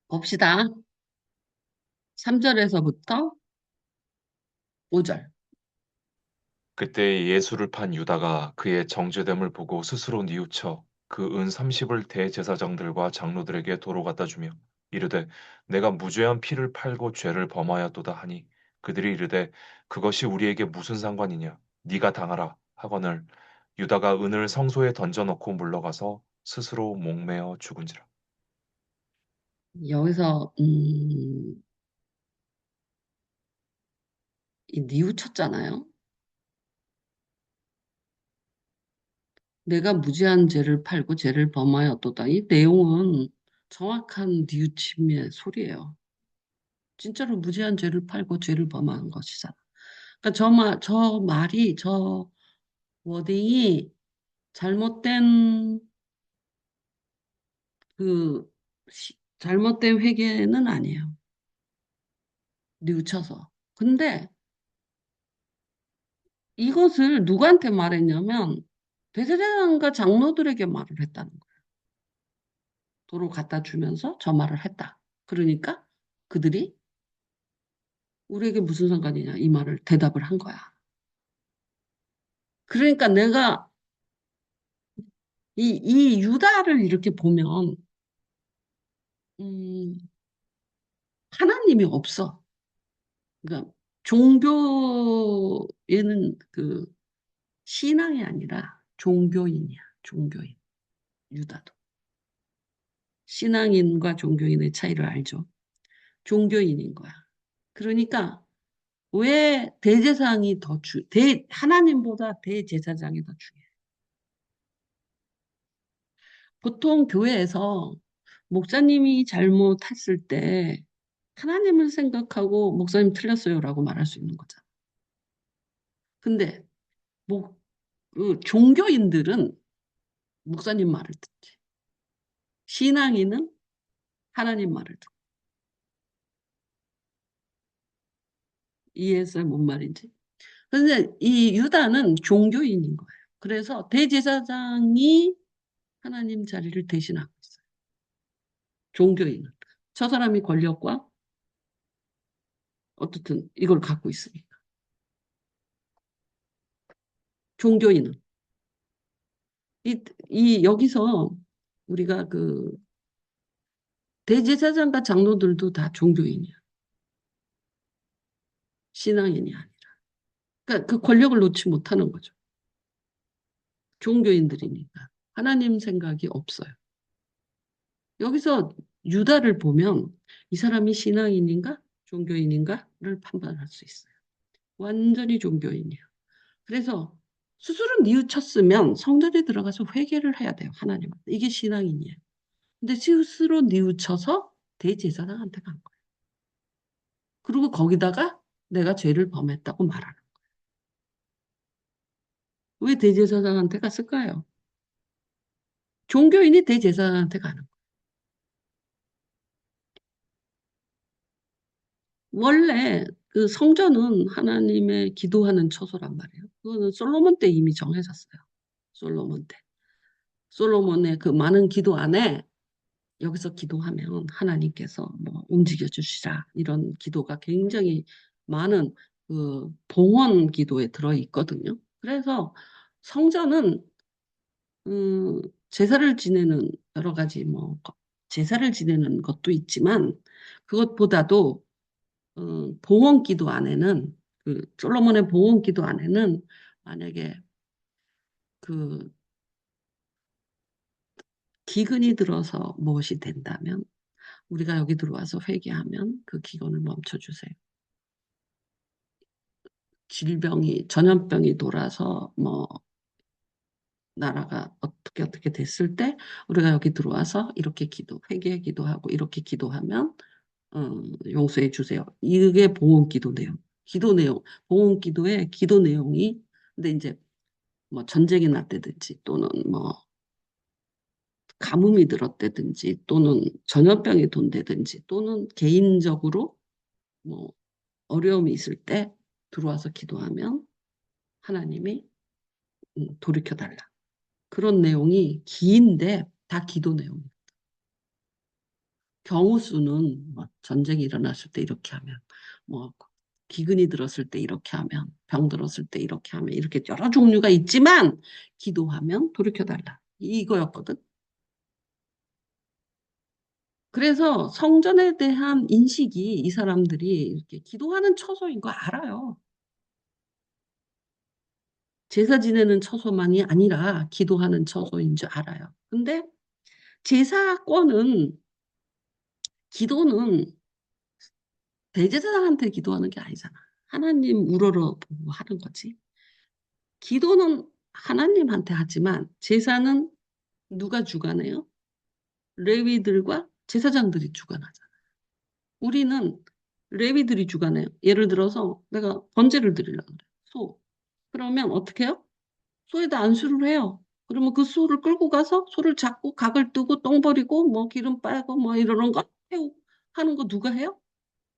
봅시다. 3절에서부터 5절. 그때 예수를 판 유다가 그의 정죄됨을 보고 스스로 뉘우쳐 그 은 30을 대제사장들과 장로들에게 도로 갖다 주며 이르되 내가 무죄한 피를 팔고 죄를 범하였도다 하니 그들이 이르되 그것이 우리에게 무슨 상관이냐 네가 당하라 하거늘 유다가 은을 성소에 던져놓고 물러가서 스스로 목매어 죽은지라. 여기서 이 뉘우쳤잖아요. 내가 무지한 죄를 팔고 죄를 범하였도다. 이 내용은 정확한 뉘우침의 소리예요. 진짜로 무지한 죄를 팔고 죄를 범한 것이잖아. 그러니까 저 말이, 저 워딩이 잘못된 그 잘못된 회개는 아니에요. 뉘우쳐서. 근데 이것을 누구한테 말했냐면 대제사장과 장로들에게 말을 했다는 거예요. 도로 갖다 주면서 저 말을 했다. 그러니까 그들이 우리에게 무슨 상관이냐 이 말을 대답을 한 거야. 그러니까 내가 이 유다를 이렇게 보면 음, 하나님이 없어. 그러니까 종교에는 그 신앙이 아니라 종교인이야. 종교인. 유다도. 신앙인과 종교인의 차이를 알죠. 종교인인 거야. 그러니까 왜 대제사장이 하나님보다 대제사장이 더 중요해. 보통 교회에서 목사님이 잘못했을 때 하나님을 생각하고 목사님 틀렸어요라고 말할 수 있는 거잖아. 근데 뭐, 그 종교인들은 목사님 말을 듣지. 신앙인은 하나님 말을 듣고. 이해했어요? 뭔 말인지? 그런데 이 유다는 종교인인 거예요. 그래서 대제사장이 하나님 자리를 대신하고 있어요. 종교인은. 저 사람이 권력과 어떻든 이걸 갖고 있으니까. 종교인은. 여기서 우리가 그 대제사장과 장로들도 다 종교인이야. 신앙인이 아니라. 그러니까 그 권력을 놓지 못하는 거죠. 종교인들이니까. 하나님 생각이 없어요. 여기서 유다를 보면 이 사람이 신앙인인가 종교인인가를 판단할 수 있어요. 완전히 종교인이에요. 그래서 스스로 뉘우쳤으면 성전에 들어가서 회개를 해야 돼요. 하나님한테. 이게 신앙인이에요. 근데 스스로 뉘우쳐서 대제사장한테 간 거예요. 그리고 거기다가 내가 죄를 범했다고 말하는 거예요. 왜 대제사장한테 갔을까요? 종교인이 대제사장한테 가는 거예요. 원래 그 성전은 하나님의 기도하는 처소란 말이에요. 그거는 솔로몬 때 이미 정해졌어요. 솔로몬 때. 솔로몬의 그 많은 기도 안에 여기서 기도하면 하나님께서 뭐 움직여 주시라 이런 기도가 굉장히 많은 그 봉헌 기도에 들어 있거든요. 그래서 성전은 제사를 지내는 여러 가지 뭐 제사를 지내는 것도 있지만 그것보다도 봉헌 기도 안에는 그 솔로몬의 봉헌 기도 안에는 만약에 그 기근이 들어서 무엇이 된다면 우리가 여기 들어와서 회개하면 그 기근을 멈춰주세요. 전염병이 돌아서 뭐 나라가 어떻게 됐을 때 우리가 여기 들어와서 이렇게 회개 기도하고 이렇게 기도하면 용서해 주세요. 이게 보험 기도 내용. 기도 내용. 보험 기도의 기도 내용이 근데 이제 뭐 전쟁이 났다든지 또는 뭐 가뭄이 들었다든지 또는 전염병이 돈다든지 또는 개인적으로 뭐 어려움이 있을 때 들어와서 기도하면 하나님이 돌이켜달라. 그런 내용이 긴데 다 기도 내용. 경우 수는 뭐 전쟁이 일어났을 때 이렇게 하면, 뭐 기근이 들었을 때 이렇게 하면, 병 들었을 때 이렇게 하면, 이렇게 여러 종류가 있지만 기도하면 돌이켜달라. 이거였거든. 그래서 성전에 대한 인식이 이 사람들이 이렇게 기도하는 처소인 거 알아요. 제사 지내는 처소만이 아니라 기도하는 처소인 줄 알아요. 근데 제사권은, 기도는 대제사장한테 기도하는 게 아니잖아. 하나님 우러러보고 하는 거지. 기도는 하나님한테 하지만 제사는 누가 주관해요? 레위들과 제사장들이 주관하잖아. 우리는 레위들이 주관해요. 예를 들어서 내가 번제를 드리려고 그래. 소. 그러면 어떻게 해요? 소에다 안수를 해요. 그러면 그 소를 끌고 가서 소를 잡고 각을 뜨고 똥 버리고 뭐 기름 빨고 뭐 이러는 거 해고 하는 거 누가 해요?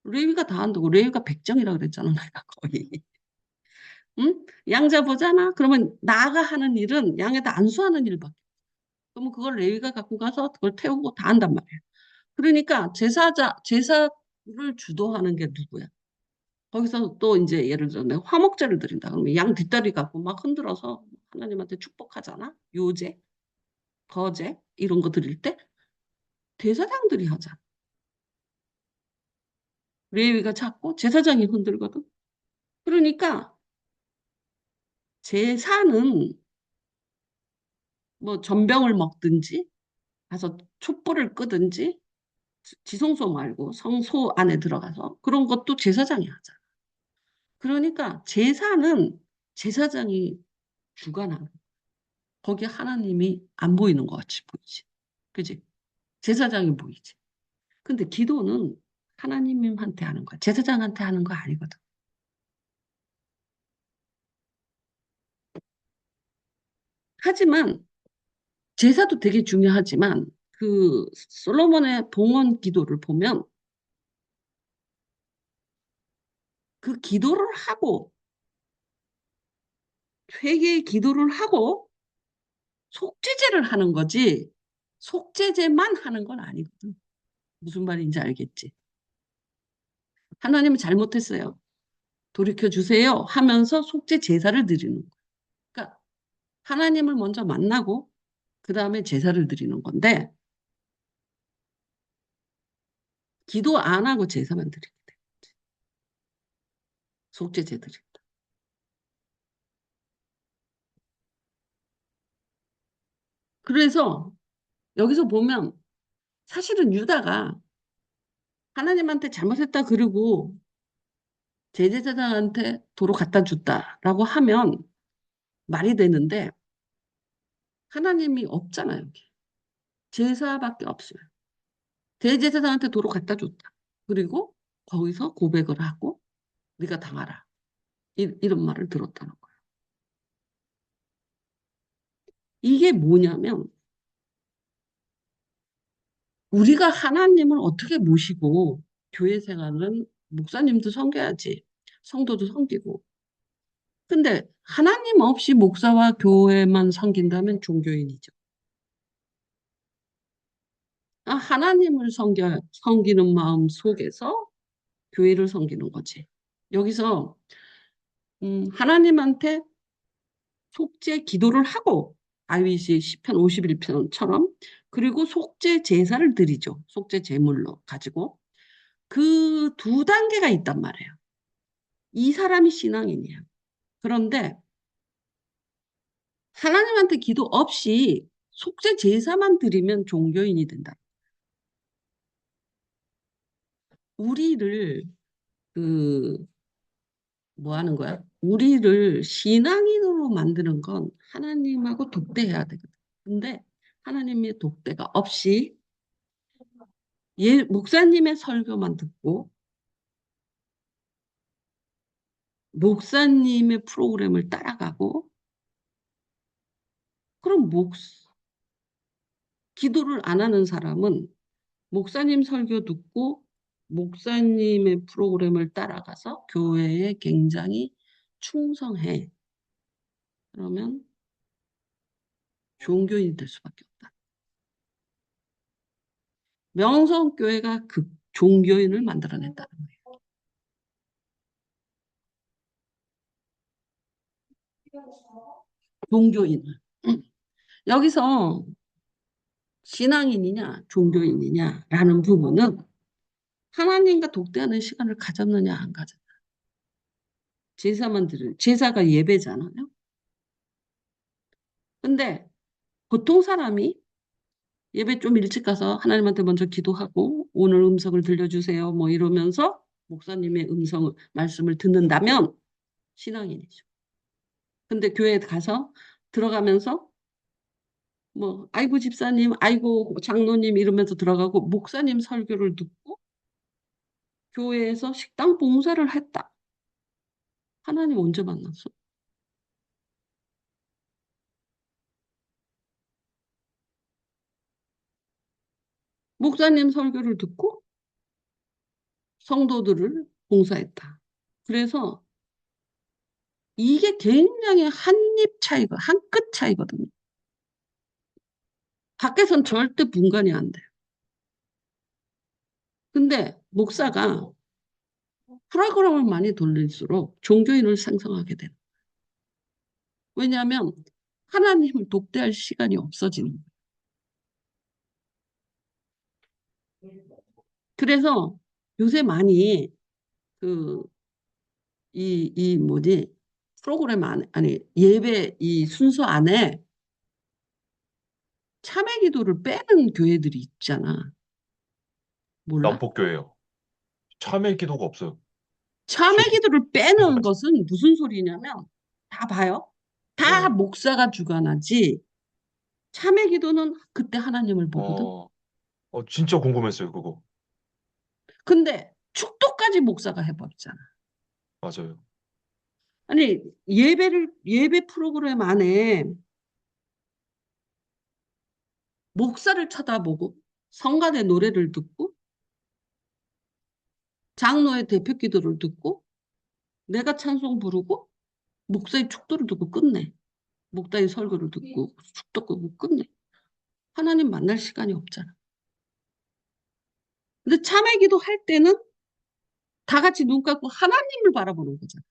레위가 다 한다고. 레위가 백정이라 그랬잖아, 내가 거의. 응? 양 잡으잖아. 그러면 나가 하는 일은 양에다 안수하는 일밖에. 그러면 그걸 레위가 갖고 가서 그걸 태우고 다 한단 말이야. 그러니까 제사를 주도하는 게 누구야? 거기서 또 이제 예를 들어 내가 화목제를 드린다. 그러면 양 뒷다리 갖고 막 흔들어서 하나님한테 축복하잖아. 요제, 거제 이런 거 드릴 때 대사장들이 하잖아. 레위가 잡고 제사장이 흔들거든. 그러니까 제사는 뭐 전병을 먹든지 가서 촛불을 끄든지 지성소 말고 성소 안에 들어가서 그런 것도 제사장이 하잖아. 그러니까 제사는 제사장이 주관하는. 거기 하나님이 안 보이는 것 같이 보이지. 그지? 제사장이 보이지. 근데 기도는 하나님한테 하는 거야. 제사장한테 하는 거 아니거든. 하지만 제사도 되게 중요하지만 그 솔로몬의 봉헌 기도를 보면 그 기도를 하고 회개의 기도를 하고 속죄제를 하는 거지 속죄제만 하는 건 아니거든. 무슨 말인지 알겠지? 하나님은 잘못했어요. 돌이켜 주세요 하면서 속죄 제사를 드리는 거야. 그러니까 하나님을 먼저 만나고 그 다음에 제사를 드리는 건데 기도 안 하고 제사만 드리게 돼. 속죄제 드린다. 그래서 여기서 보면 사실은 유다가 하나님한테 잘못했다 그러고 제제사장한테 도로 갖다 줬다라고 하면 말이 되는데 하나님이 없잖아요. 여기. 제사밖에 없어요. 대제사장한테 도로 갖다 줬다. 그리고 거기서 고백을 하고 네가 당하라. 이런 말을 들었다는 거예요. 이게 뭐냐면 우리가 하나님을 어떻게 모시고 교회 생활은 목사님도 섬겨야지. 성도도 섬기고. 근데 하나님 없이 목사와 교회만 섬긴다면 종교인이죠. 하나님을 섬기는 마음 속에서 교회를 섬기는 거지. 여기서 하나님한테 속죄 기도를 하고 다윗이 시편 51편처럼 그리고 속죄 제사를 드리죠. 속죄 제물로 가지고 그 두 단계가 있단 말이에요. 이 사람이 신앙인이에요. 그런데 하나님한테 기도 없이 속죄 제사만 드리면 종교인이 된다. 우리를 그 뭐 하는 거야? 우리를 신앙인으로 만드는 건 하나님하고 독대해야 되거든. 근데 하나님의 독대가 없이 목사님의 설교만 듣고 목사님의 프로그램을 따라가고 그럼 기도를 안 하는 사람은 목사님 설교 듣고 목사님의 프로그램을 따라가서 교회에 굉장히 충성해. 그러면 종교인이 될 수밖에 없다. 명성교회가 그 종교인을 만들어냈다는 거예요. 종교인을. 여기서 신앙인이냐 종교인이냐라는 부분은 하나님과 독대하는 시간을 가졌느냐 안 가졌느냐. 제사가 예배잖아요. 근데 보통 사람이 예배 좀 일찍 가서 하나님한테 먼저 기도하고 오늘 음성을 들려주세요 뭐 이러면서 목사님의 말씀을 듣는다면 신앙인이죠. 근데 교회에 가서 들어가면서 뭐 아이고 집사님, 아이고 장로님 이러면서 들어가고 목사님 설교를 듣고 교회에서 식당 봉사를 했다. 하나님 언제 만났어? 목사님 설교를 듣고 성도들을 봉사했다. 그래서 이게 굉장히 한 입 차이가, 한 끗 차이거든요. 밖에선 절대 분간이 안 돼요. 근데 목사가 프로그램을 많이 돌릴수록 종교인을 생성하게 돼요. 왜냐하면 하나님을 독대할 시간이 없어지는 거예요. 그래서 요새 많이 그, 이 뭐지, 프로그램 안에, 아니, 예배 이 순서 안에 참회 기도를 빼는 교회들이 있잖아. 몰라? 남폭교회요. 참회 기도가 없어요. 참회 저- 기도를 빼는 것은 무슨 소리냐면, 다 봐요. 다 네. 목사가 주관하지. 참회 기도는 그때 하나님을 보거든. 어, 진짜 궁금했어요, 그거. 근데 축도까지 목사가 해버리잖아. 맞아요. 아니, 예배 프로그램 안에 목사를 쳐다보고 성가대 노래를 듣고 장로의 대표 기도를 듣고 내가 찬송 부르고 목사의 축도를 듣고 끝내. 목사의 설교를 듣고 축도 끄고 끝내. 하나님 만날 시간이 없잖아. 근데 참회 기도 할 때는 다 같이 눈 감고 하나님을 바라보는 거잖아.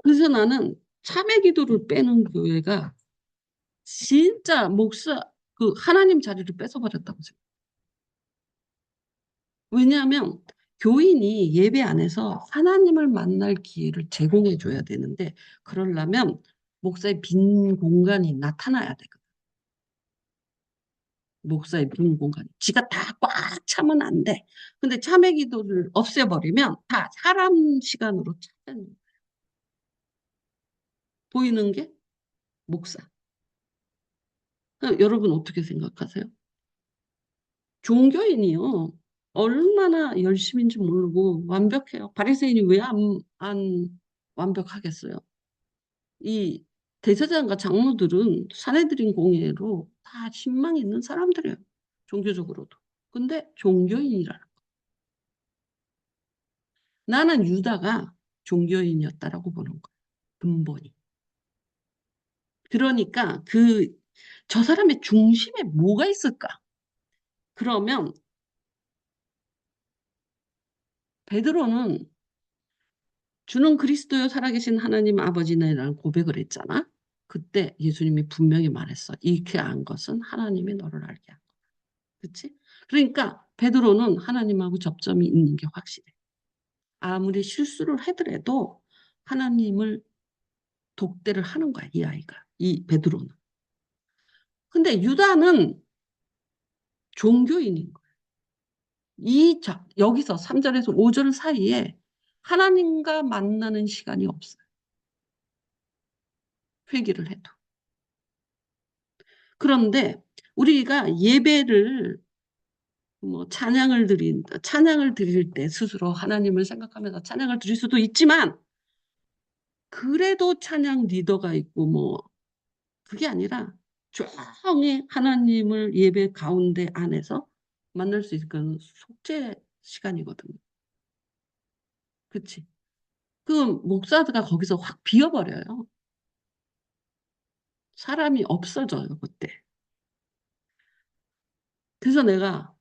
그래서 나는 참회 기도를 빼는 교회가 진짜 그 하나님 자리를 뺏어버렸다고 생각해. 왜냐하면 교인이 예배 안에서 하나님을 만날 기회를 제공해 줘야 되는데 그러려면 목사의 빈 공간이 나타나야 되거든. 목사의 빈 공간이. 지가 다 꽉 차면 안 돼. 근데 참회 기도를 없애버리면 다 사람 시간으로 차는 보이는 게 목사. 여러분 어떻게 생각하세요? 종교인이요. 얼마나 열심인지 모르고 완벽해요. 바리새인이 왜 안 완벽하겠어요? 이 대제사장과 장로들은 사내들인 공예로 다 신망이 있는 사람들이에요. 종교적으로도. 근데 종교인이라는 거. 나는 유다가 종교인이었다라고 보는 거예요. 근본이. 그러니까 저 사람의 중심에 뭐가 있을까? 그러면 베드로는 주는 그리스도요 살아계신 하나님 아버지네라는 고백을 했잖아. 그때 예수님이 분명히 말했어. 이렇게 안 것은 하나님이 너를 알게 한 거야. 그치? 그러니까 베드로는 하나님하고 접점이 있는 게 확실해. 아무리 실수를 하더라도 하나님을 독대를 하는 거야, 이 아이가. 이 베드로는. 근데 유다는 종교인인 거야. 여기서 3절에서 5절 사이에 하나님과 만나는 시간이 없어요. 회개를 해도. 그런데 우리가 예배를 뭐 찬양을 드릴 때 스스로 하나님을 생각하면서 찬양을 드릴 수도 있지만 그래도 찬양 리더가 있고 뭐 그게 아니라 조용히 하나님을 예배 가운데 안에서 만날 수 있는 건 속죄 시간이거든요. 그치? 그 목사가 거기서 확 비어버려요. 사람이 없어져요, 그때. 그래서 내가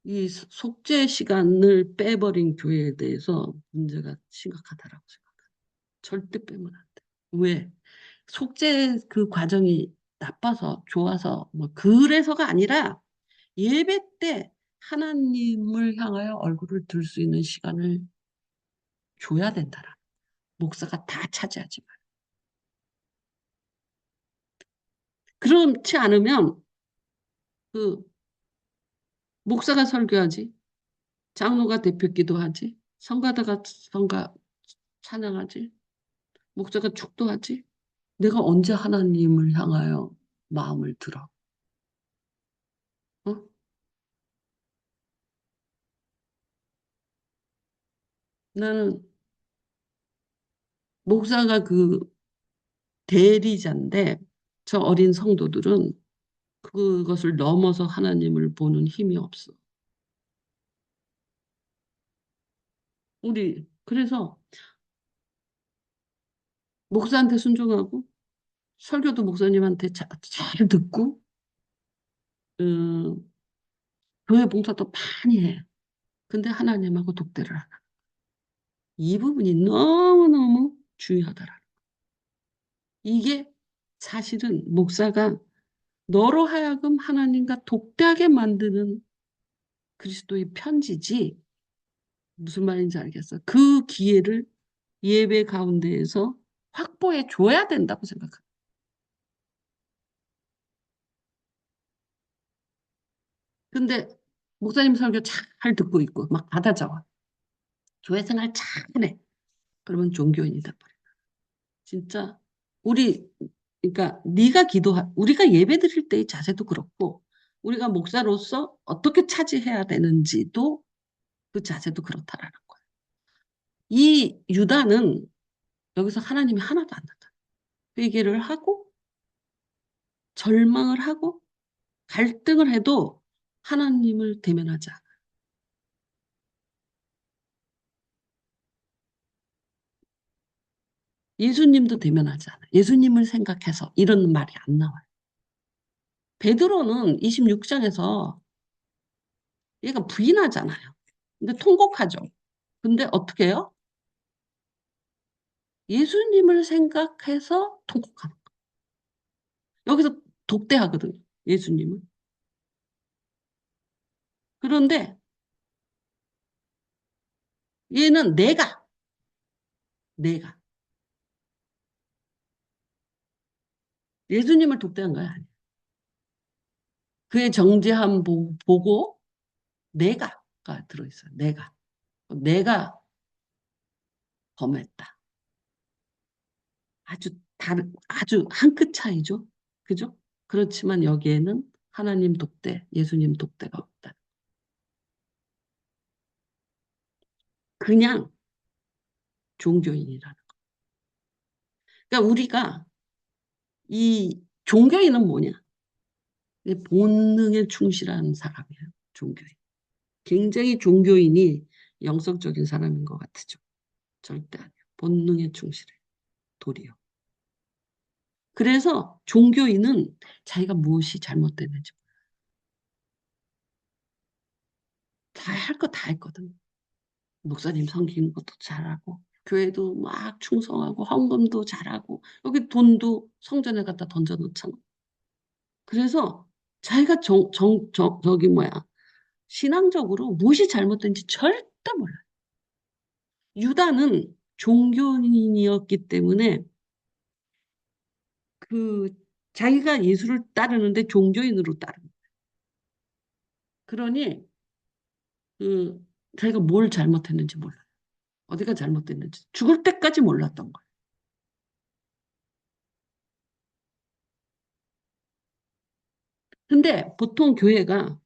이 속죄 시간을 빼버린 교회에 대해서 문제가 심각하다라고 생각해. 절대 빼면 안 돼. 왜? 속죄 그 과정이 나빠서 좋아서 뭐 그래서가 아니라 예배 때 하나님을 향하여 얼굴을 들 수 있는 시간을 줘야 된다라. 목사가 다 차지하지 마. 그렇지 않으면 그 목사가 설교하지, 장로가 대표 기도하지, 성가다가 성가 찬양하지, 목사가 축도하지. 내가 언제 하나님을 향하여 마음을 들어? 어? 나는 목사가 그 대리자인데 저 어린 성도들은 그것을 넘어서 하나님을 보는 힘이 없어. 우리 그래서 목사한테 순종하고 설교도 목사님한테 잘 듣고 음, 교회 봉사도 많이 해. 근데 하나님하고 독대를 하나. 이 부분이 너무너무 중요하더라. 이게 사실은 목사가 너로 하여금 하나님과 독대하게 만드는 그리스도의 편지지. 무슨 말인지 알겠어. 그 기회를 예배 가운데에서 확보해 줘야 된다고 생각합니다. 근데 목사님 설교 잘 듣고 있고 막 받아 적어. 교회 생활 잘해. 그러면 종교인이 돼버려. 진짜 우리 그러니까 네가 우리가 예배 드릴 때의 자세도 그렇고 우리가 목사로서 어떻게 차지해야 되는지도 그 자세도 그렇다라는 거야. 이 유다는 여기서 하나님이 하나도 안 나타. 회개를 하고 절망을 하고 갈등을 해도 하나님을 대면하지 않아. 예수님도 대면하지 않아. 예수님을 생각해서 이런 말이 안 나와요. 베드로는 26장에서 얘가 부인하잖아요. 근데 통곡하죠. 근데 어떻게 해요? 예수님을 생각해서 통곡하는 거예요. 여기서 독대하거든요. 예수님은. 그런데 얘는 내가 예수님을 독대한 거야. 아니야. 그의 정죄함 보고 내가가 들어있어요. 내가 범했다. 아주 한 끗 차이죠. 그죠? 그렇지만 여기에는 하나님 독대, 예수님 독대가 없다. 그냥 종교인이라는 거. 그러니까 우리가 이 종교인은 뭐냐? 본능에 충실한 사람이에요. 종교인. 굉장히 종교인이 영성적인 사람인 것 같죠. 절대 아니에요. 본능에 충실해. 도리어. 그래서 종교인은 자기가 무엇이 잘못됐는지 다 할 거 다 했거든. 목사님 섬기는 것도 잘하고 교회도 막 충성하고 헌금도 잘하고 여기 돈도 성전에 갖다 던져 놓잖아. 그래서 자기가 저기 뭐야 신앙적으로 무엇이 잘못된지 절대 몰라. 유다는 종교인이었기 때문에 그 자기가 예수를 따르는데 종교인으로 따르는 거야. 그러니 그 자기가 뭘 잘못했는지 몰라. 어디가 잘못됐는지 죽을 때까지 몰랐던 거야. 근데 보통 교회가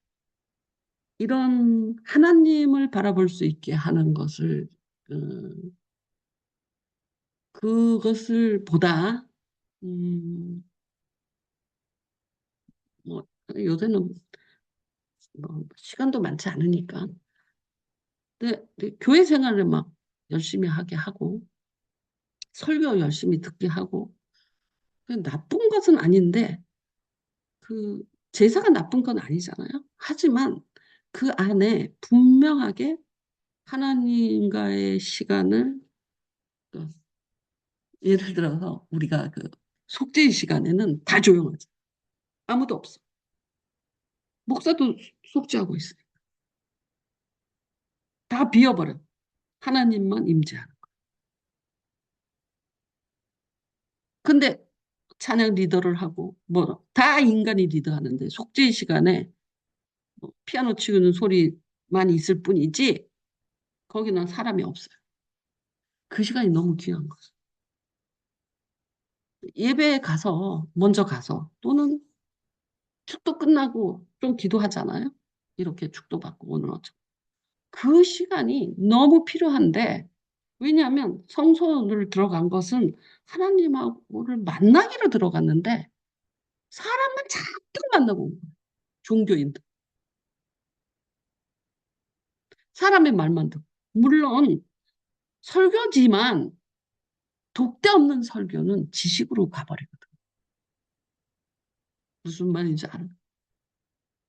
이런 하나님을 바라볼 수 있게 하는 것을 그것을 보다 뭐 요새는 뭐 시간도 많지 않으니까 근데 교회 생활을 막 열심히 하게 하고 설교 열심히 듣게 하고 그 나쁜 것은 아닌데 그 제사가 나쁜 건 아니잖아요. 하지만 그 안에 분명하게 하나님과의 시간을, 그 예를 들어서 우리가 그 속죄의 시간에는 다 조용하죠. 아무도 없어. 목사도 속죄하고 있어요. 다 비어버려. 하나님만 임재하는. 근데 찬양 리더를 하고 뭐 다 인간이 리더하는데 속죄의 시간에 뭐 피아노 치는 소리만 있을 뿐이지 거기는 사람이 없어요. 그 시간이 너무 귀한 거죠. 예배에 가서 먼저 가서 또는 축도 끝나고 좀 기도하잖아요. 이렇게 축도 받고 오늘 어쩌고. 그 시간이 너무 필요한데 왜냐하면 성소를 들어간 것은 하나님하고를 만나기로 들어갔는데 사람만 잔뜩 만나고 온 거예요. 종교인들. 사람의 말만 듣고. 물론 설교지만 독대 없는 설교는 지식으로 가버리거든. 무슨 말인지 알아?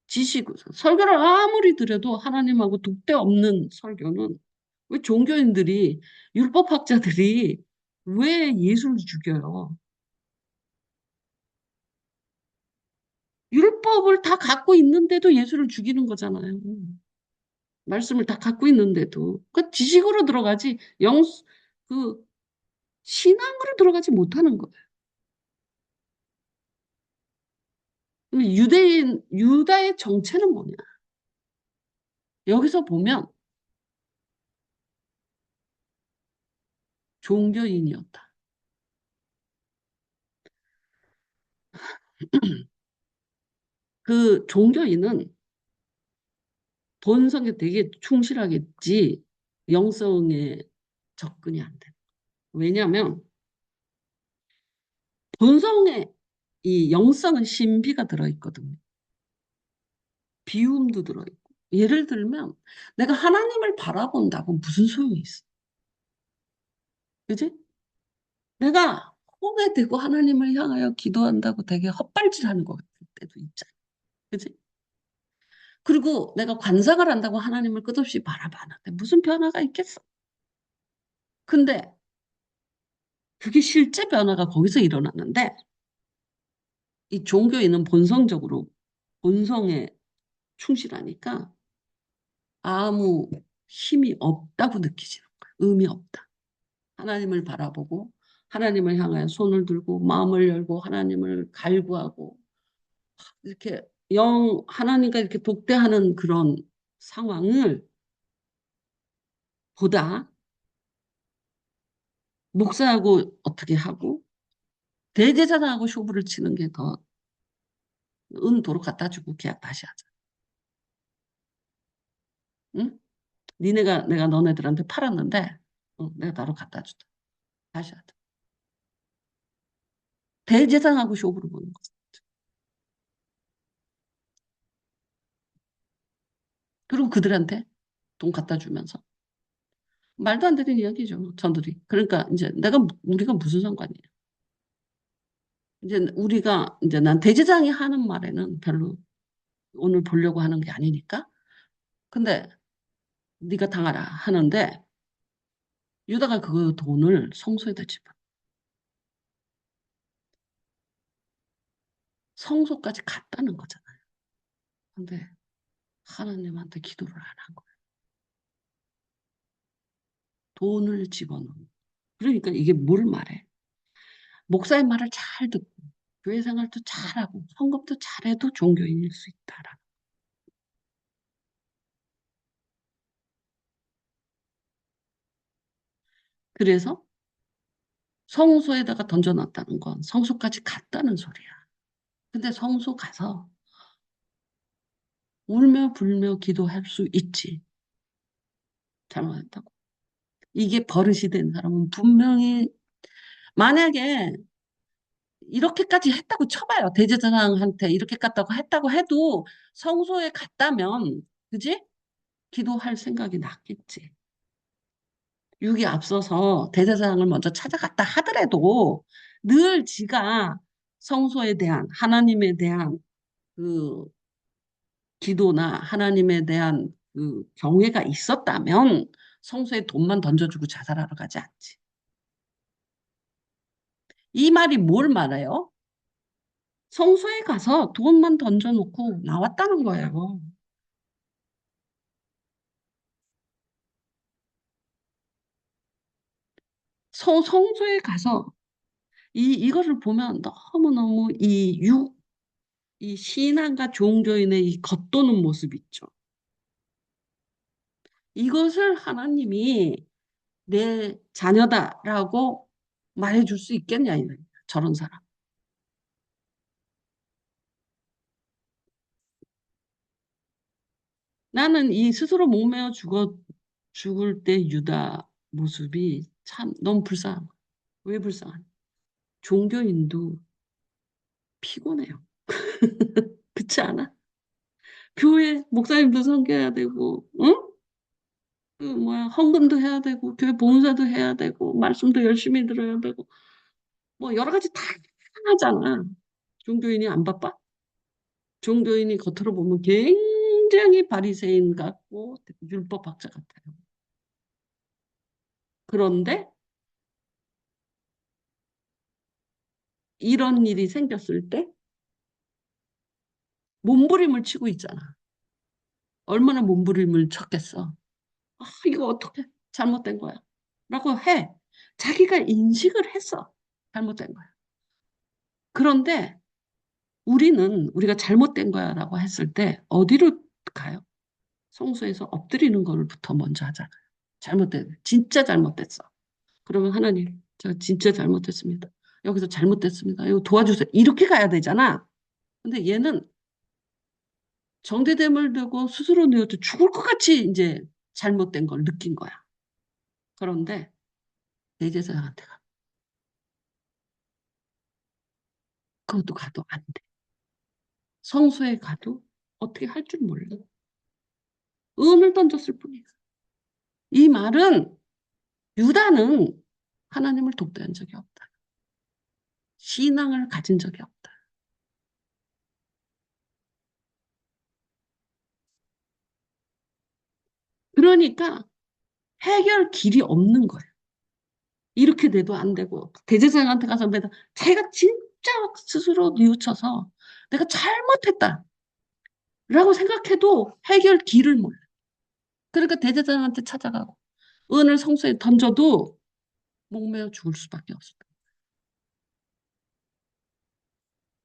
지식으로. 설교를 아무리 들어도 하나님하고 독대 없는 설교는 왜 종교인들이 율법학자들이 왜 예수를 죽여요? 율법을 다 갖고 있는데도 예수를 죽이는 거잖아요. 말씀을 다 갖고 있는데도 그 지식으로 들어가지 그 신앙으로 들어가지 못하는 거예요. 유다의 정체는 뭐냐? 여기서 보면 종교인이었다. 그 종교인은 본성에 되게 충실하겠지 영성에 접근이 안 돼. 왜냐하면 본성에 이 영성은 신비가 들어있거든요. 비움도 들어있고. 예를 들면 내가 하나님을 바라본다고 무슨 소용이 있어? 그지? 내가 홈에 대고 하나님을 향하여 기도한다고 되게 헛발질하는 것 같을 때도 있잖아. 그지? 그리고 내가 관상을 한다고 하나님을 끝없이 바라봤는데 무슨 변화가 있겠어? 근데 그게 실제 변화가 거기서 일어났는데 이 종교인은 본성적으로 본성에 충실하니까 아무 힘이 없다고 느끼지는 거야. 의미 없다. 하나님을 바라보고 하나님을 향하여 손을 들고 마음을 열고 하나님을 갈구하고 이렇게 하나님과 이렇게 독대하는 그런 상황을 보다 목사하고 어떻게 하고 대제사장하고 쇼부를 치는 게 더 은도로 갖다 주고 계약 다시 하자. 응? 니네가 내가 너네들한테 팔았는데 내가 나로 갖다 주자. 다시 하자. 대제사장하고 쇼부를 보는 거지. 그리고 그들한테 돈 갖다 주면서 말도 안 되는 이야기죠. 저들이. 그러니까 이제 우리가 무슨 상관이에요. 이제 우리가 이제 난 대제사장이 하는 말에는 별로 오늘 보려고 하는 게 아니니까. 근데 네가 당하라 하는데 유다가 그 돈을 성소에다 집어. 성소까지 갔다는 거잖아요. 근데 하나님한테 기도를 안 한 거예요. 돈을 집어넣은. 그러니까 이게 뭘 말해? 목사의 말을 잘 듣고 교회 생활도 잘하고 헌금도 잘해도 종교인일 수 있다라. 그래서 성소에다가 던져놨다는 건 성소까지 갔다는 소리야. 근데 성소 가서 울며 불며 기도할 수 있지. 잘못했다고. 이게 버릇이 된 사람은 분명히 만약에 이렇게까지 했다고 쳐봐요. 대제사장한테 이렇게 했다고 해도 성소에 갔다면 그지? 기도할 생각이 났겠지. 육이 앞서서 대제사장을 먼저 찾아갔다 하더라도 늘 지가 성소에 대한 하나님에 대한 그 기도나 하나님에 대한 그 경외가 있었다면 성소에 돈만 던져주고 자살하러 가지 않지. 이 말이 뭘 말해요? 성소에 가서 돈만 던져놓고 나왔다는 거예요. 성소에 가서 이거를 보면 너무너무 이 신앙과 종교인의 이 겉도는 모습 있죠. 이것을 하나님이 내 자녀다라고 말해줄 수 있겠냐, 저런 사람. 나는 이 스스로 목매어 죽을 때 유다 모습이 참 너무 불쌍한 거야. 왜 불쌍한? 종교인도 피곤해요. 그렇지 않아? 교회 목사님도 섬겨야 되고, 응? 그 뭐야 헌금도 해야 되고, 교회 봉사도 해야 되고, 말씀도 열심히 들어야 되고, 뭐 여러 가지 다 하잖아. 종교인이 안 바빠? 종교인이 겉으로 보면 굉장히 바리새인 같고 율법학자 같아요. 그런데 이런 일이 생겼을 때 몸부림을 치고 있잖아. 얼마나 몸부림을 쳤겠어. 아, 이거 어떻게 잘못된 거야? 라고 해. 자기가 인식을 했어. 잘못된 거야. 그런데 우리가 잘못된 거야 라고 했을 때 어디로 가요? 성소에서 엎드리는 걸부터 먼저 하잖아요. 진짜 잘못됐어. 그러면 하나님, 제가 진짜 잘못했습니다. 여기서 잘못됐습니다. 이거 도와주세요. 이렇게 가야 되잖아. 근데 얘는 정대됨을 두고 스스로 누워도 죽을 것 같이 이제 잘못된 걸 느낀 거야. 그런데 대제사장한테 가. 그것도 가도 안 돼. 성소에 가도 어떻게 할 줄 몰라. 은을 던졌을 뿐이야. 이 말은 유다는 하나님을 독대한 적이 없다. 신앙을 가진 적이 없다. 그러니까 해결 길이 없는 거예요. 이렇게 돼도 안 되고 대제사장한테 가서 매달 자기가 진짜 스스로 뉘우쳐서 내가 잘못했다 라고 생각해도 해결 길을 몰라. 그러니까 대제사장한테 찾아가고 은을 성소에 던져도 목매어 죽을 수밖에 없어.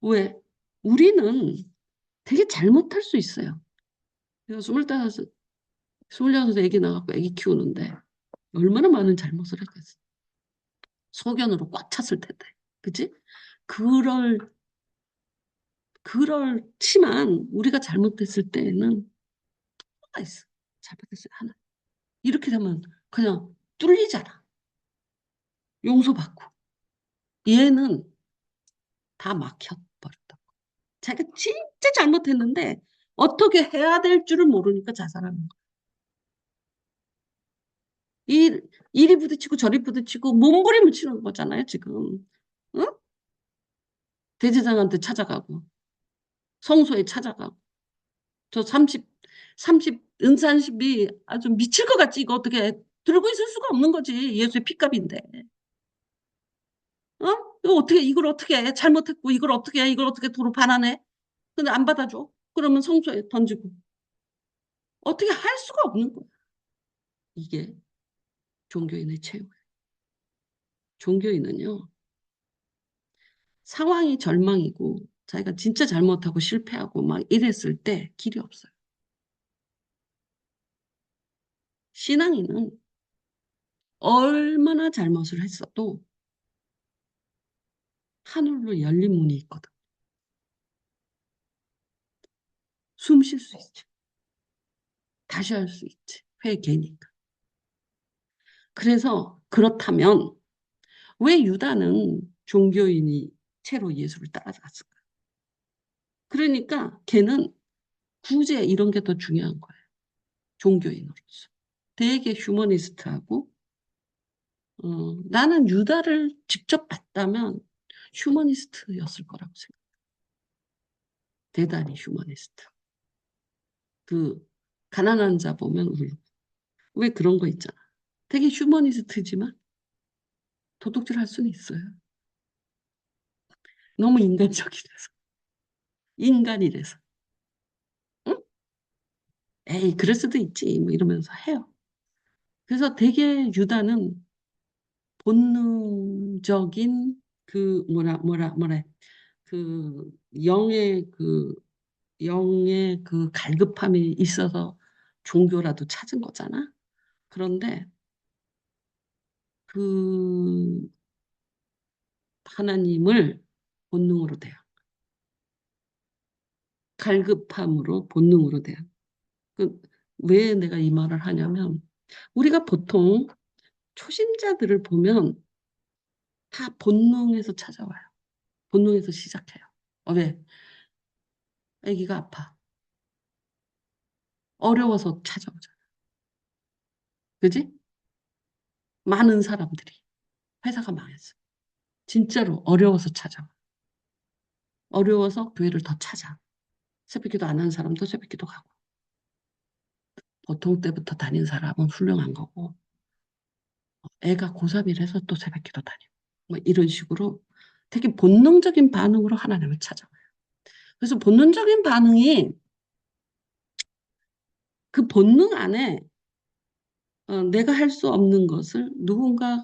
왜? 우리는 되게 잘못할 수 있어요. 내가 25, 26에 애기 낳았고 애기 키우는데 얼마나 많은 잘못을 했겠어. 소견으로 꽉 찼을 텐데. 그치? 그럴, 그렇지만 우리가 잘못했을 때에는 하나 있어. 잘못했어요. 하나. 이렇게 되면 그냥 뚫리잖아. 용서받고. 얘는 다 막혀버렸다. 자기가 진짜 잘못했는데 어떻게 해야 될 줄을 모르니까 자살하는 거야. 이리 부딪히고 저리 부딪히고 몸부림을 치는 거잖아요, 지금. 응? 대제사장한테 찾아가고 성소에 찾아가고 저 30 은산십이 아주 미칠 것 같지. 이거 어떻게 들고 있을 수가 없는 거지. 예수의 피값인데. 어? 이걸 어떻게 해? 잘못했고 이걸 어떻게 해? 이걸 어떻게 도로 반환해? 근데 안 받아줘. 그러면 성소에 던지고. 어떻게 할 수가 없는 거야. 이게 종교인의 최후예요. 종교인은요. 상황이 절망이고 자기가 진짜 잘못하고 실패하고 막 이랬을 때 길이 없어요. 신앙인은 얼마나 잘못을 했어도 하늘로 열린 문이 있거든. 숨 쉴 수 있지. 다시 할 수 있지. 회개니까. 그래서 그렇다면 왜 유다는 종교인이 채로 예수를 따라갔을까? 그러니까 걔는 구제 이런 게 더 중요한 거예요. 종교인으로서. 되게 휴머니스트하고 나는 유다를 직접 봤다면 휴머니스트였을 거라고 생각해요. 대단히 휴머니스트. 그 가난한 자 보면 울고. 왜 그런 거 있잖아. 되게 휴머니스트지만 도둑질 할 수는 있어요. 너무 인간적이라서. 인간이래서. 응? 에이, 그럴 수도 있지. 뭐 이러면서 해요. 그래서 되게 유다는 본능적인 그 뭐라 그 영의 그 영의 그 갈급함이 있어서 종교라도 찾은 거잖아. 그런데 그 하나님을 본능으로 대요. 갈급함으로 본능으로 대요. 그, 왜 내가 이 말을 하냐면 우리가 보통 초심자들을 보면 다 본능에서 찾아와요. 본능에서 시작해요. 왜? 아기가 아파. 어려워서 찾아오잖아. 그지? 많은 사람들이 회사가 망했어. 진짜로 어려워서 찾아와. 어려워서 교회를 더 찾아. 새벽기도 안 한 사람도 새벽기도 가고. 보통 때부터 다닌 사람은 훌륭한 거고 애가 고3이라서 또 새벽기도 다니고 뭐 이런 식으로 되게 본능적인 반응으로 하나님을 찾아와요. 그래서 본능적인 반응이 그 본능 안에 내가 할 수 없는 것을 누군가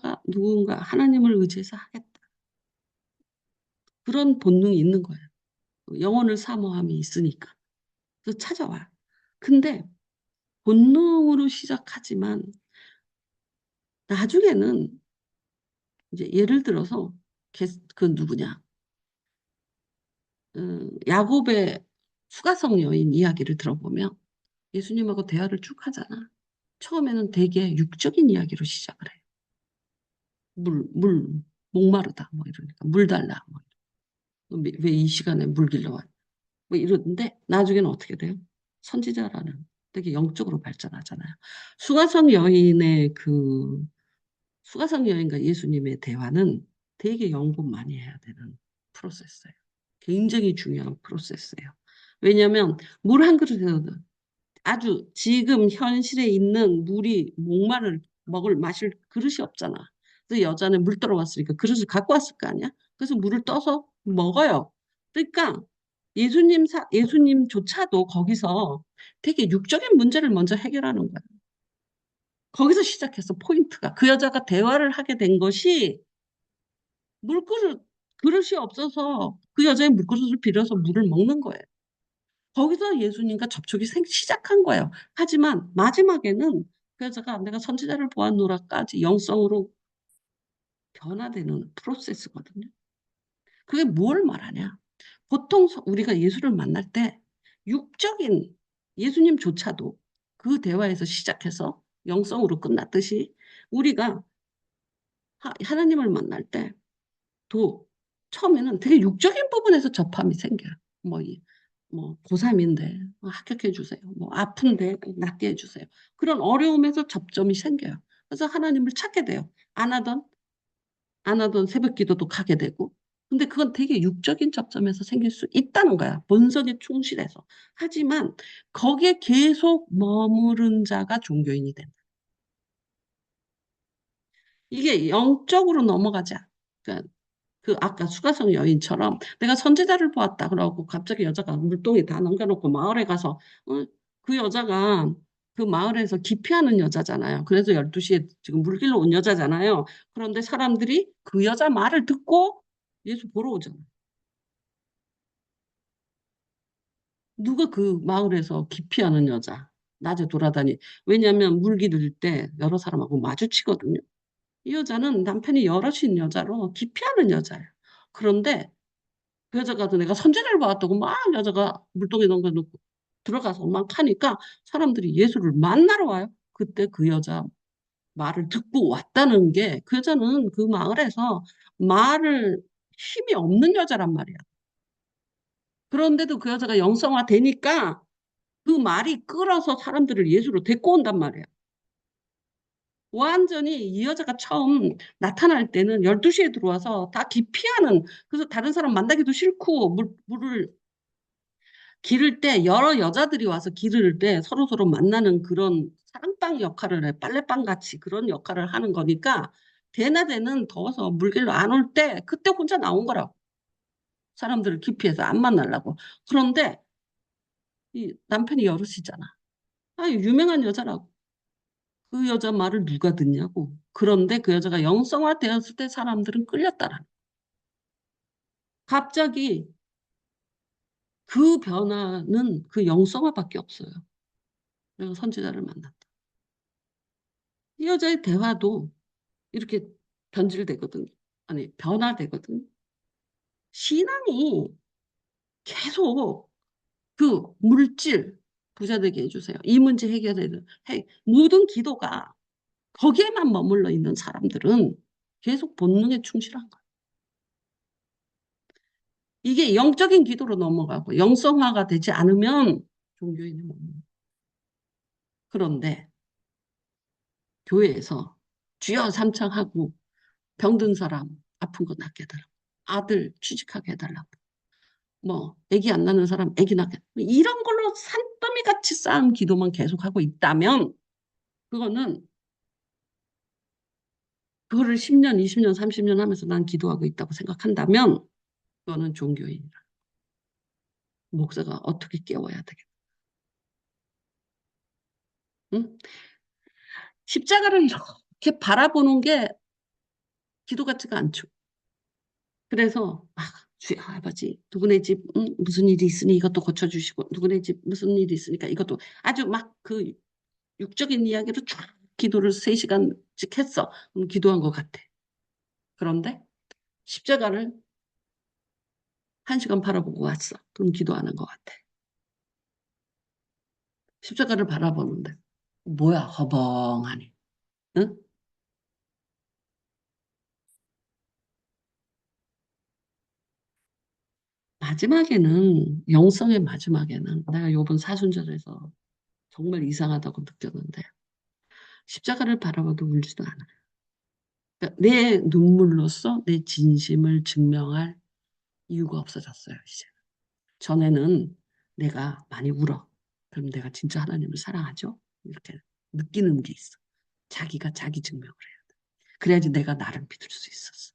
하나님을 의지해서 하겠다. 그런 본능이 있는 거예요. 영혼을 사모함이 있으니까. 그래서 찾아와. 근데 본능으로 시작하지만 나중에는 이제 예를 들어서 그 누구냐 야곱의 수가성 여인 이야기를 들어보면 예수님하고 대화를 쭉 하잖아. 처음에는 되게 육적인 이야기로 시작을 해. 물, 목마르다 뭐 이러니까 물 달라 뭐 왜 이 시간에 물 길러 와? 뭐 이러는데 나중에는 어떻게 돼요? 선지자라는 되게 영적으로 발전하잖아요. 수가성 여인의 그 수가성 여인과 예수님의 대화는 되게 연구 많이 해야 되는 프로세스예요. 굉장히 중요한 프로세스예요. 왜냐하면 물 한 그릇에도 아주 지금 현실에 있는 물이 목마를 마실 그릇이 없잖아. 그래서 여자는 물 떠러 왔으니까 그릇을 갖고 왔을 거 아니야? 그래서 물을 떠서 먹어요. 그러니까 예수님조차도 거기서 되게 육적인 문제를 먼저 해결하는 거야. 거기서 시작해서 포인트가 그 여자가 대화를 하게 된 것이 물그릇 그릇이 없어서 그 여자의 물그릇을 빌어서 물을 먹는 거예요. 거기서 예수님과 접촉이 시작한 거예요. 하지만 마지막에는 그 여자가 내가 선지자를 보았노라까지 영성으로 변화되는 프로세스거든요. 그게 뭘 말하냐? 보통 우리가 예수를 만날 때 육적인 예수님조차도 그 대화에서 시작해서 영성으로 끝났듯이 우리가 하나님을 만날 때 또 처음에는 되게 육적인 부분에서 접함이 생겨요. 뭐 고3인데 합격해 주세요. 뭐 아픈데 낫게 해주세요. 그런 어려움에서 접점이 생겨요. 그래서 하나님을 찾게 돼요. 안 하던 새벽 기도도 가게 되고. 근데 그건 되게 육적인 접점에서 생길 수 있다는 거야. 본성에 충실해서. 하지만 거기에 계속 머무른 자가 종교인이 된다. 이게 영적으로 넘어가지 않아. 그러니까 그 아까 수가성 여인처럼 내가 선지자를 보았다 그러고 갑자기 여자가 물동이 다 넘겨놓고 마을에 가서 그 여자가 그 마을에서 기피하는 여자잖아요. 그래서 12시에 지금 물길로 온 여자잖아요. 그런데 사람들이 그 여자 말을 듣고 예수 보러 오잖아요. 누가 그 마을에서 기피하는 여자 낮에 돌아다니. 왜냐하면 물 기를 때 여러 사람하고 마주치거든요. 이 여자는 남편이 여럿인 여자로 기피하는 여자예요. 그런데 그 여자가 내가 선지자를 봐왔다고 막 여자가 물동에 넘겨놓고 들어가서 막 하니까 사람들이 예수를 만나러 와요. 그때 그 여자 말을 듣고 왔다는 게 그 여자는 그 마을에서 말을 힘이 없는 여자란 말이야. 그런데도 그 여자가 영성화 되니까 그 말이 끌어서 사람들을 예수로 데리고 온단 말이야. 완전히 이 여자가 처음 나타날 때는 12시에 들어와서 다 기피하는, 그래서 다른 사람 만나기도 싫고, 물을 기를 때 여러 여자들이 와서 기를 때 서로서로 만나는 그런 사랑방 역할을 해. 빨래방 같이 그런 역할을 하는 거니까 대낮에는 더워서 물길로 안 올 때 그때 혼자 나온 거라고. 사람들을 기피해서 안 만나려고. 그런데 이 남편이 여럿이잖아. 아, 유명한 여자라고. 그 여자 말을 누가 듣냐고. 그런데 그 여자가 영성화 되었을 때 사람들은 끌렸다라. 갑자기 그 변화는 그 영성화밖에 없어요. 내가 선지자를 만났다. 이 여자의 대화도 이렇게 변질되거든. 아니, 변화되거든. 신앙이 계속 그 물질 부자 되게 해주세요. 이 문제 해결해야 해. 모든 기도가 거기에만 머물러 있는 사람들은 계속 본능에 충실한 거야. 이게 영적인 기도로 넘어가고 영성화가 되지 않으면 종교인이 못 먹는. 그런데 교회에서 주여 삼창하고 병든 사람 아픈 거 낫게 해달라고. 아들 취직하게 해달라고. 뭐 아기 안 낳는 사람 아기 낳게. 이런 걸로 산더미 같이 쌓은 기도만 계속하고 있다면 그거는 그거를 10년, 20년, 30년 하면서 난 기도하고 있다고 생각한다면 그거는 종교인이라. 목사가 어떻게 깨워야 되겠다. 응? 십자가를 이렇게 바라보는 게 기도 같지가 않죠. 그래서 주여 아버지 누구네 집 무슨 일이 있으니 이것도 고쳐주시고 누구네 집 무슨 일이 있으니까 이것도 아주 막 그 육적인 이야기로 쫙 기도를 3시간씩 했어. 그럼 기도한 것 같아. 그런데 십자가를 1시간 바라보고 왔어. 그럼 기도 안 한 것 같아. 십자가를 바라보는데 뭐야 허벙하니. 응? 마지막에는 영성의 마지막에는 내가 요번 사순절에서 정말 이상하다고 느꼈는데 십자가를 바라봐도 울지도 않아. 그러니까 내 눈물로써 내 진심을 증명할 이유가 없어졌어요, 이제. 전에는 내가 많이 울어. 그럼 내가 진짜 하나님을 사랑하죠? 이렇게 느끼는 게 있어. 자기가 자기 증명을 해야 돼. 그래야지 내가 나를 믿을 수 있었어.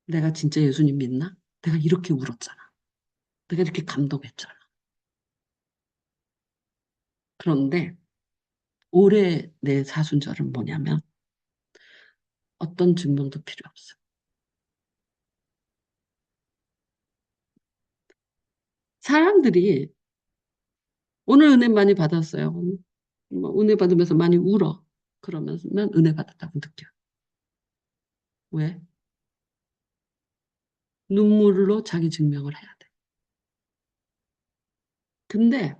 내가 진짜 예수님 믿나? 내가 이렇게 울었잖아. 내가 이렇게 감동했잖아. 그런데 올해 내 사순절은 뭐냐면 어떤 증명도 필요 없어. 사람들이 오늘 은혜 많이 받았어요. 뭐 은혜 받으면서 많이 울어. 그러면 은혜 받았다고 느껴. 왜? 눈물로 자기 증명을 해야 돼. 근데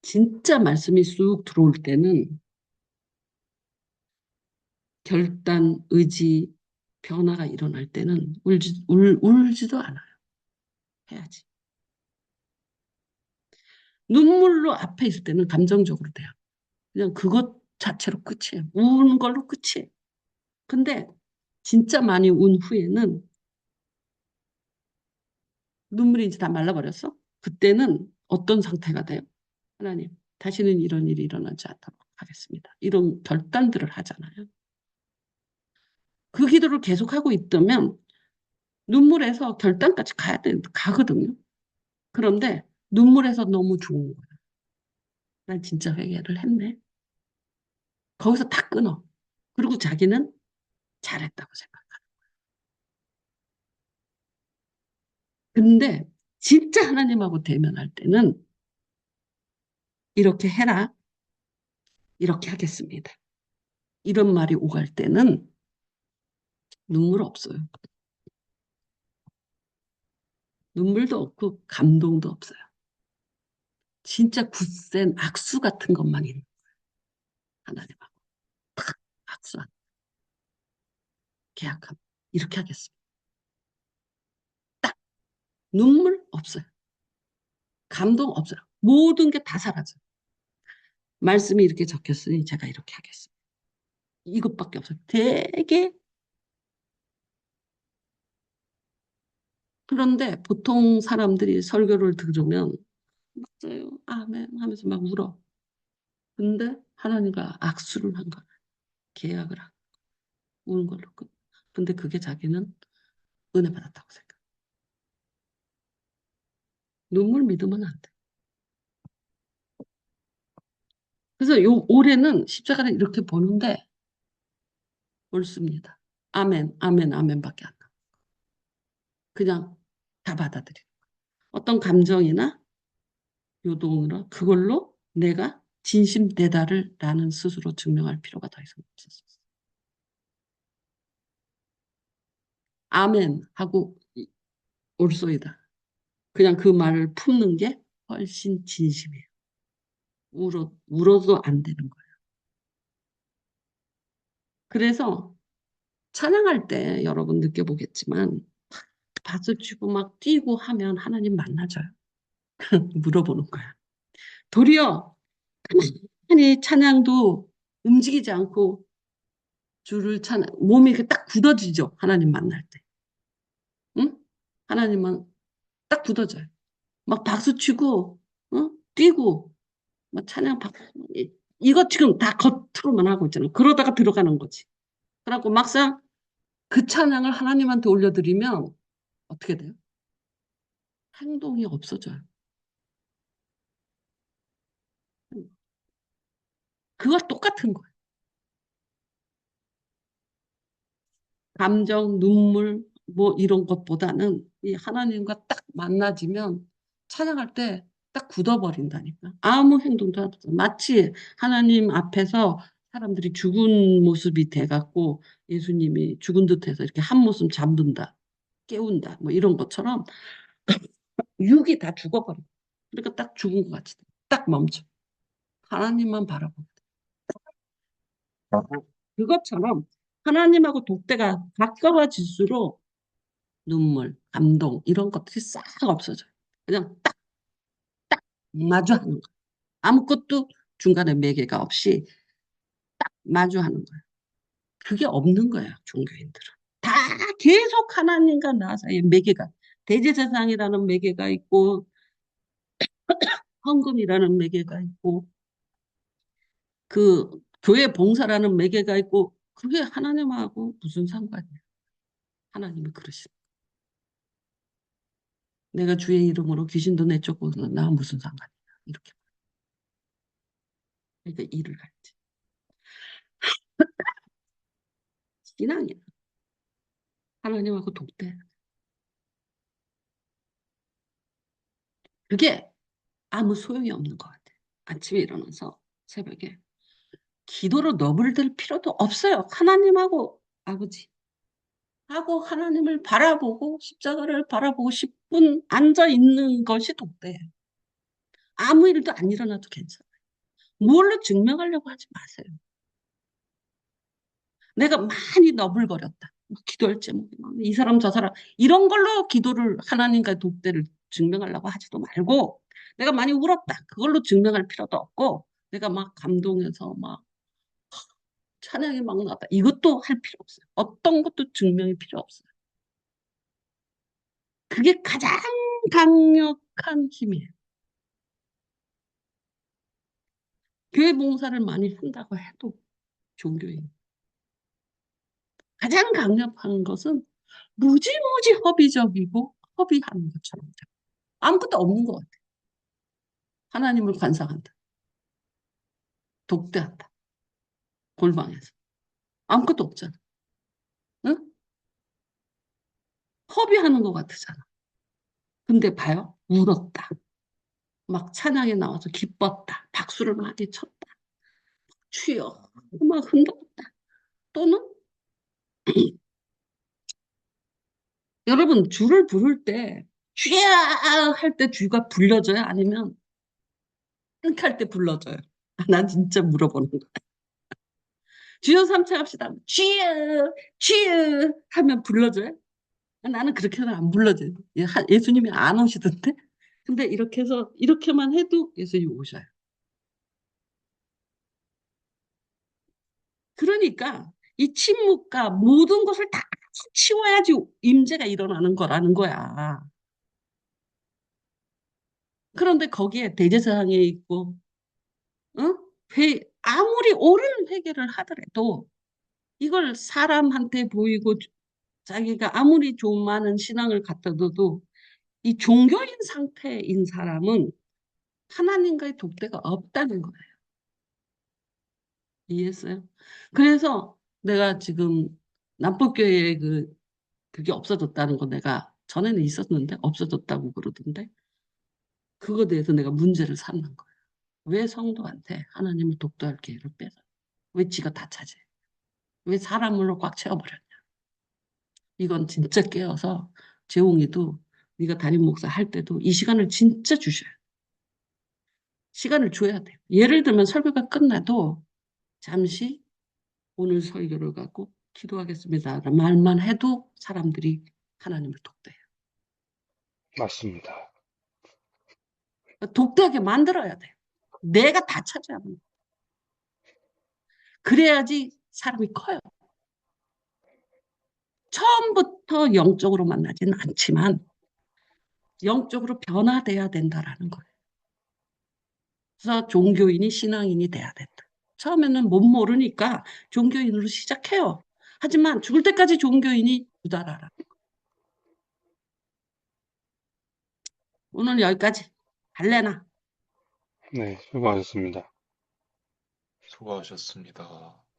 진짜 말씀이 쑥 들어올 때는 결단, 의지, 변화가 일어날 때는 울지도 않아요. 해야지. 눈물로 앞에 있을 때는 감정적으로 돼요. 그냥 그것 자체로 끝이에요. 우는 걸로 끝이에요. 근데 진짜 많이 운 후에는 눈물이 이제 다 말라버렸어? 그때는 어떤 상태가 돼요? 하나님, 다시는 이런 일이 일어나지 않도록 하겠습니다. 이런 결단들을 하잖아요. 그 기도를 계속하고 있다면 눈물에서 결단까지 가거든요. 그런데 눈물에서 너무 좋은 거야. 난 진짜 회개를 했네. 거기서 다 끊어. 그리고 자기는 잘했다고 생각. 근데 진짜 하나님하고 대면할 때는 이렇게 해라. 이렇게 하겠습니다. 이런 말이 오갈 때는 눈물 없어요. 눈물도 없고 감동도 없어요. 진짜 굳센 악수 같은 것만 있는 하나님하고 악수한 계약함. 이렇게 하겠습니다. 딱 눈물 없어요. 감동 없어요. 모든 게 다 사라져요. 말씀이 이렇게 적혔으니 제가 이렇게 하겠습니다. 이것밖에 없어요. 되게 그런데 보통 사람들이 설교를 들으면 맞아요, 아멘 하면서 막 울어. 근데 하나님과 악수를 한 거야. 계약을 한 우는 걸로 끝. 근데 그게 자기는 은혜 받았다고 생각. 눈물 믿으면 안 돼. 그래서 요 올해는 십자가를 이렇게 보는데 옳습니다. 아멘, 아멘, 아멘밖에 안 나. 그냥 다 받아들여. 어떤 감정이나 요동으로 그걸로 내가 진심되다를 나는 스스로 증명할 필요가 더 이상 없었어. 아멘 하고 옳소이다. 그냥 그 말을 품는 게 훨씬 진심이에요. 울어도 안 되는 거예요. 그래서 찬양할 때 여러분 느껴보겠지만 박수 치고 막 뛰고 하면 하나님 만나져요. 물어보는 거야. 도리어 가만히 찬양도 움직이지 않고 주를 찬양, 몸이 이렇게 딱 굳어지죠. 하나님 만날 때. 응? 하나님은 딱 굳어져요. 막 박수 치고, 응? 뛰고, 막 찬양 박수. 이거 지금 다 겉으로만 하고 있잖아요. 그러다가 들어가는 거지. 그래갖고 막상 그 찬양을 하나님한테 올려드리면 어떻게 돼요? 행동이 없어져요. 그거 똑같은 거예요. 감정, 눈물, 뭐 이런 것보다는 이 하나님과 딱 만나지면 찬양할 때 딱 굳어버린다니까. 아무 행동도 하지 않아. 마치 하나님 앞에서 사람들이 죽은 모습이 돼갖고 예수님이 죽은 듯해서 이렇게 한 모습 잠든다, 깨운다, 뭐 이런 것처럼 육이 다 죽어버려. 그러니까 딱 죽은 것 같이 돼. 딱 멈춰. 하나님만 바라보고. 그것처럼 하나님하고 독대가 가까워질수록 눈물, 감동 이런 것들이 싹 없어져요. 그냥 딱 마주하는 거예요. 아무것도 중간에 매개가 없이 마주하는 거예요. 그게 없는 거예요, 종교인들은. 다 계속 하나님과 나 사이에 매개가 대제사장이라는 매개가 있고 헌금이라는 매개가 있고 그 교회 봉사라는 매개가 있고 그게 하나님하고 무슨 상관이야? 하나님이 그러시는. 내가 주의 이름으로 귀신도 내쫓고 나 무슨 상관이야? 이렇게. 그러니까 일을 할지. 신앙이야. 하나님하고 독대. 그게 아무 소용이 없는 것 같아. 아침에 일어나서 새벽에 기도로 너불들 필요도 없어요. 하나님하고 아버지 하고 하나님을 바라보고 십자가를 바라보고 10분 앉아 있는 것이 독대예요. 아무 일도 안 일어나도 괜찮아요. 뭘로 증명하려고 하지 마세요. 내가 많이 너불거렸다. 뭐 기도할 제목이 이 사람 저 사람 이런 걸로 기도를 하나님과 독대를 증명하려고 하지도 말고 내가 많이 울었다. 그걸로 증명할 필요도 없고 내가 막 감동해서 막 찬양이 막 나왔다. 이것도 할 필요 없어요. 어떤 것도 증명이 필요 없어요. 그게 가장 강력한 힘이에요. 교회 봉사를 많이 한다고 해도 종교인. 가장 강력한 것은 무지무지 허비적이고 허비하는 것처럼 돼요. 아무것도 없는 것 같아. 하나님을 관상한다. 독대한다. 골방에서. 아무것도 없잖아. 응? 허비하는 것 같잖아. 근데 봐요. 울었다. 막 찬양에 나와서 기뻤다. 박수를 많이 쳤다. 주여. 막 흔들었다. 또는 여러분 주를 부를 때 주야 할 때 주가 불러줘요? 아니면 끙할 때 불러줘요? 아, 난 진짜 물어보는 거야. 주여 삼창합시다. 주여 주여 하면 불러줘요? 아, 나는 그렇게는 안 불러줘요. 예수님이 안 오시던데. 근데 이렇게 해서 이렇게만 해도 예수님이 오셔요. 그러니까 이 침묵과 모든 것을 다 치워야지 임재가 일어나는 거라는 거야. 그런데 거기에 대제사장에 있고, 어? 아무리 옳은 회개를 하더라도 이걸 사람한테 보이고 자기가 아무리 좀 많은 신앙을 갖다 둬도 이 종교인 상태인 사람은 하나님과의 독대가 없다는 거예요. 이해했어요? 그래서 내가 지금 남북교회의 그게 없어졌다는 거 내가 전에는 있었는데 없어졌다고 그러던데 그거에 대해서 내가 문제를 삼는 거예요. 왜 성도한테 하나님을 독도할 기회를 빼서 왜 지가 다 차지해? 왜 사람으로 꽉 채워버렸냐? 이건 진짜 깨어서 재홍이도 네가 담임 목사 할 때도 이 시간을 진짜 주셔야 돼. 시간을 줘야 돼요. 예를 들면 설교가 끝나도 잠시 오늘 설교를 갖고 기도하겠습니다. 말만 해도 사람들이 하나님을 독대해요. 맞습니다. 독대하게 만들어야 돼요. 내가 다 차지하는 거예요. 그래야지 사람이 커요. 처음부터 영적으로 만나지는 않지만 영적으로 변화돼야 된다라는 거예요. 그래서 종교인이 신앙인이 돼야 된다. 처음에는 못 모르니까 종교인으로 시작해요. 하지만 죽을 때까지 종교인이 유다라라. 오늘 여기까지. 할래나? 네, 수고하셨습니다. 수고하셨습니다.